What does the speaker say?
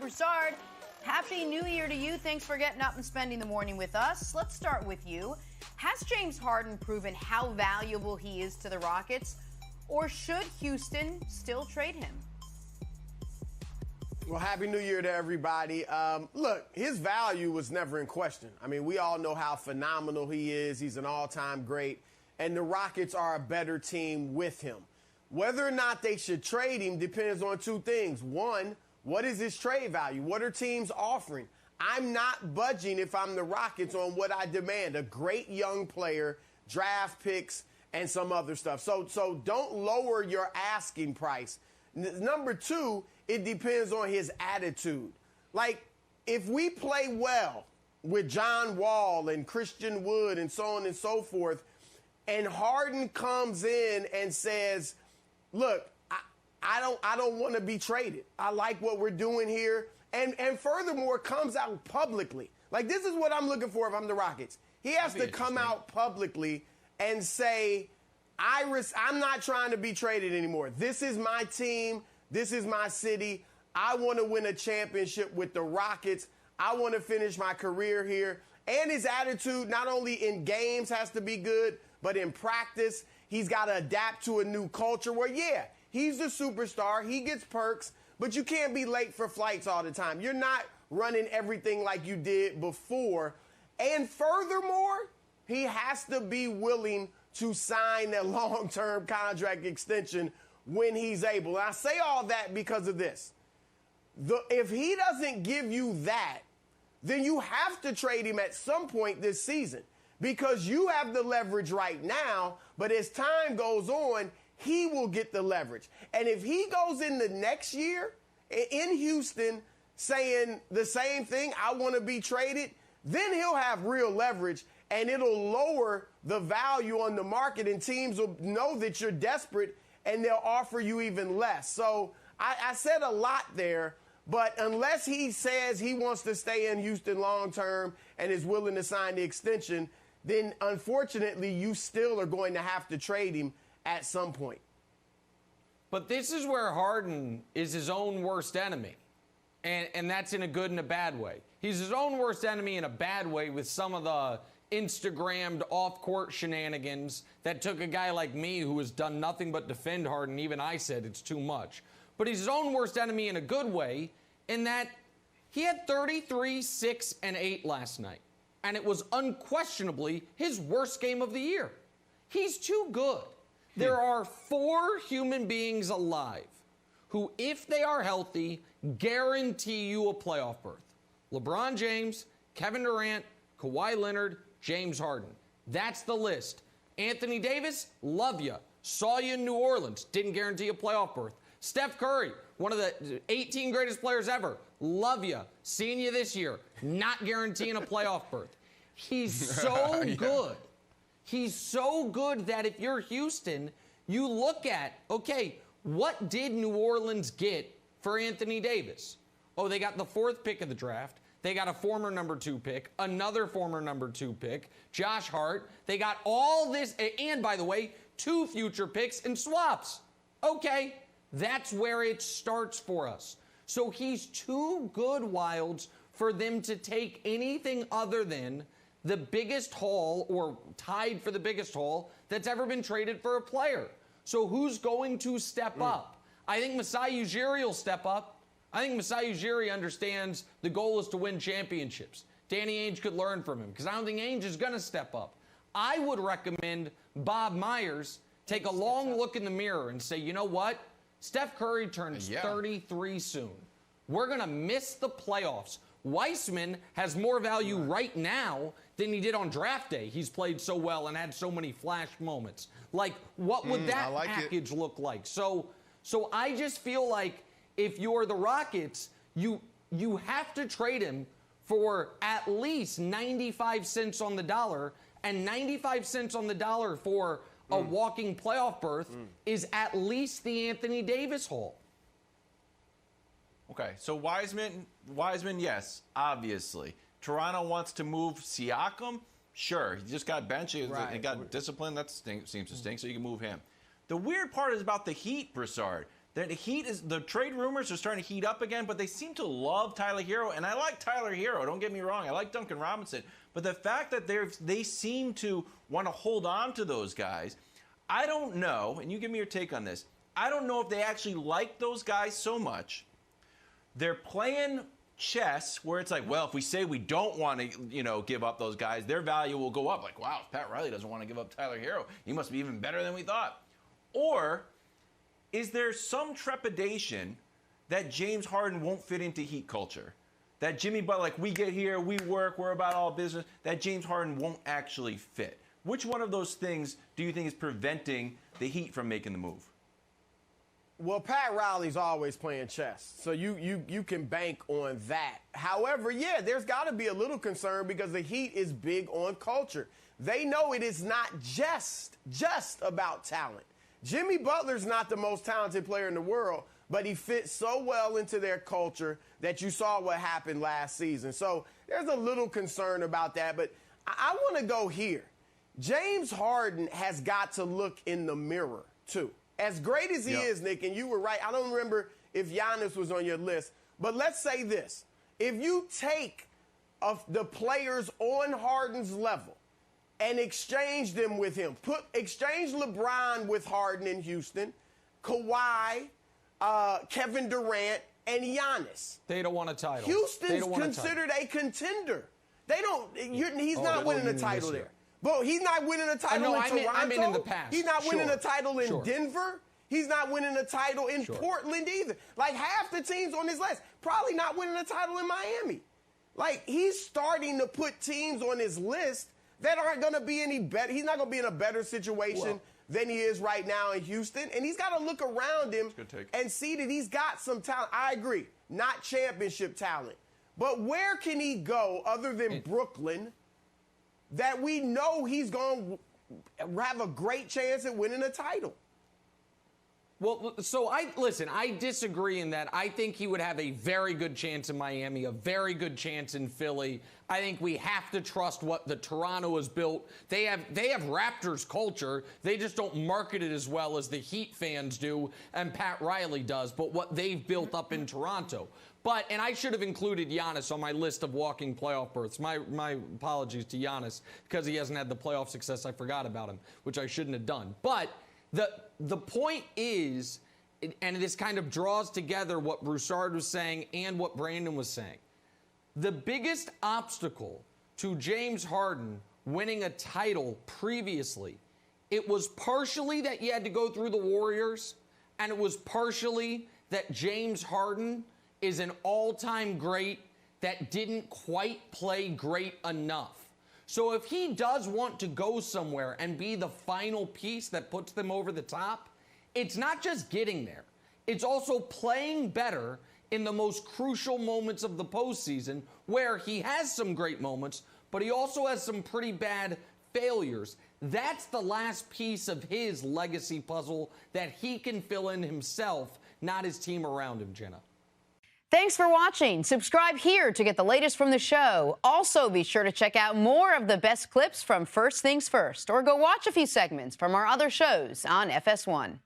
Broussard, Happy New Year to you. Thanks for getting up and spending the morning with us. Let's start with you. Has James Harden proven how valuable he is to the Rockets, or should Houston still trade him? Well, Happy New Year to everybody. Look, his value was never in question. I mean, we all know how phenomenal he is. He's an all-time great, and the Rockets are a better team with him. Whether or not they should trade him depends on two things. One, what is his trade value? What are teams offering? I'm not budging if I'm the Rockets on what I demand. A great young player, draft picks, and some other stuff. So don't lower your asking price. Number two, it depends on his attitude. Like, if we play well with John Wall and Christian Wood and so on and so forth, and Harden comes in and says, look, I don't want to be traded. I like what we're doing here. And furthermore, comes out publicly. Like, this is what I'm looking for if I'm the Rockets. He has to come out publicly and say, I'm not trying to be traded anymore. This is my team. This is my city. I want to win a championship with the Rockets. I want to finish my career here. And his attitude, not only in games has to be good, but in practice, he's got to adapt to a new culture where, yeah, he's the superstar. He gets perks, but you can't be late for flights all the time. You're not running everything like you did before. And furthermore, he has to be willing to sign a long-term contract extension when he's able. And I say all that because of this. If he doesn't give you that, then you have to trade him at some point this season because you have the leverage right now, but as time goes on, he will get the leverage. And if he goes in the next year in Houston saying the same thing, I want to be traded, then he'll have real leverage and it'll lower the value on the market and teams will know that you're desperate and they'll offer you even less. So I said a lot there, but unless he says he wants to stay in Houston long term and is willing to sign the extension, then unfortunately you still are going to have to trade him at some point. But this is where Harden is his own worst enemy. And that's in a good and a bad way. He's his own worst enemy in a bad way with some of the Instagrammed off-court shenanigans that took a guy like me who has done nothing but defend Harden. Even I said it's too much. But he's his own worst enemy in a good way in that he had 33, 6, and 8 last night. And it was unquestionably his worst game of the year. He's too good. There are 4 human beings alive who, if they are healthy, guarantee you a playoff berth. LeBron James, Kevin Durant, Kawhi Leonard, James Harden. That's the list. Anthony Davis, love you. Saw you in New Orleans. Didn't guarantee a playoff berth. Steph Curry, one of the 18 greatest players ever. Love you. Seeing you this year. Not guaranteeing a playoff berth. He's so good. He's so good that if you're Houston, you look at, okay, what did New Orleans get for Anthony Davis? Oh, they got the 4th pick of the draft. They got a former number 2 pick, another former number 2 pick, Josh Hart. They got all this, and by the way, 2 future picks and swaps. Okay, that's where it starts for us. So he's too good, Wilds, for them to take anything other than the biggest haul, or tied for the biggest haul, that's ever been traded for a player. So who's going to step up? I think Masai Ujiri will step up. I think Masai Ujiri understands the goal is to win championships. Danny Ainge could learn from him, because I don't think Ainge is going to step up. I would recommend Bob Myers take a long look in the mirror and say, you know what? Steph Curry turns 33 soon. We're going to miss the playoffs. Weissman has more value right now than he did on draft day. He's played so well and had so many flash moments. Like, what would that package look like? So I just feel like if you're the Rockets, you have to trade him for at least 95 cents on the dollar, and 95 cents on the dollar for a walking playoff berth is at least the Anthony Davis haul. Okay, so Wiseman, yes, obviously. Toronto wants to move Siakam? Sure, he just got benched. He got disciplined. That seems to stink, so you can move him. The weird part is about the Heat, Broussard. The trade rumors are starting to heat up again, but they seem to love Tyler Hero, and I like Tyler Hero. Don't get me wrong, I like Duncan Robinson, but the fact that they seem to want to hold on to those guys, I don't know. And you give me your take on this. I don't know if they actually like those guys so much. They're playing chess where it's like, well, if we say we don't want to, give up those guys, their value will go up. Like, wow, if Pat Riley doesn't want to give up Tyler Hero, he must be even better than we thought. Or is there some trepidation that James Harden won't fit into Heat culture? That Jimmy Butler, like, we get here, we work, we're about all business, that James Harden won't actually fit? Which one of those things do you think is preventing the Heat from making the move? Well, Pat Riley's always playing chess, so you can bank on that. However, yeah, there's got to be a little concern because the Heat is big on culture. They know it is not just about talent. Jimmy Butler's not the most talented player in the world, but he fits so well into their culture that you saw what happened last season. So there's a little concern about that, but I want to go here. James Harden has got to look in the mirror, too. As great as he is, Nick, and you were right, I don't remember if Giannis was on your list, but let's say this. If you take the players on Harden's level and exchange them with him, exchange LeBron with Harden in Houston, Kawhi, Kevin Durant, and Giannis. They don't want a title. Houston's considered a contender. They don't. He's not winning a title there. But he's not winning a title in Toronto. I mean in the past. He's not winning a title in Denver. He's not winning a title in Portland either. Like, half the teams on his list probably not winning a title in Miami. Like, he's starting to put teams on his list that aren't going to be any better. He's not going to be in a better situation than he is right now in Houston. And he's got to look around him and see that he's got some talent. I agree. Not championship talent. But where can he go other than Brooklyn that we know he's going to have a great chance at winning a title? Well, so I disagree in that I think he would have a very good chance in Miami, a very good chance in Philly. I think we have to trust what the Toronto has built. They have Raptors culture. They just don't market it as well as the Heat fans do and Pat Riley does, but what they've built up in Toronto. And I should have included Giannis on my list of walking playoff berths. My apologies to Giannis because he hasn't had the playoff success. I forgot about him, which I shouldn't have done. But the point is, and this kind of draws together what Broussard was saying and what Brandon was saying, the biggest obstacle to James Harden winning a title previously, it was partially that you had to go through the Warriors, and it was partially that James Harden is an all-time great that didn't quite play great enough. So if he does want to go somewhere and be the final piece that puts them over the top, it's not just getting there. It's also playing better in the most crucial moments of the postseason where he has some great moments, but he also has some pretty bad failures. That's the last piece of his legacy puzzle that he can fill in himself, not his team around him, Jenna. Thanks for watching. Subscribe here to get the latest from the show. Also, be sure to check out more of the best clips from First Things First, or go watch a few segments from our other shows on FS1.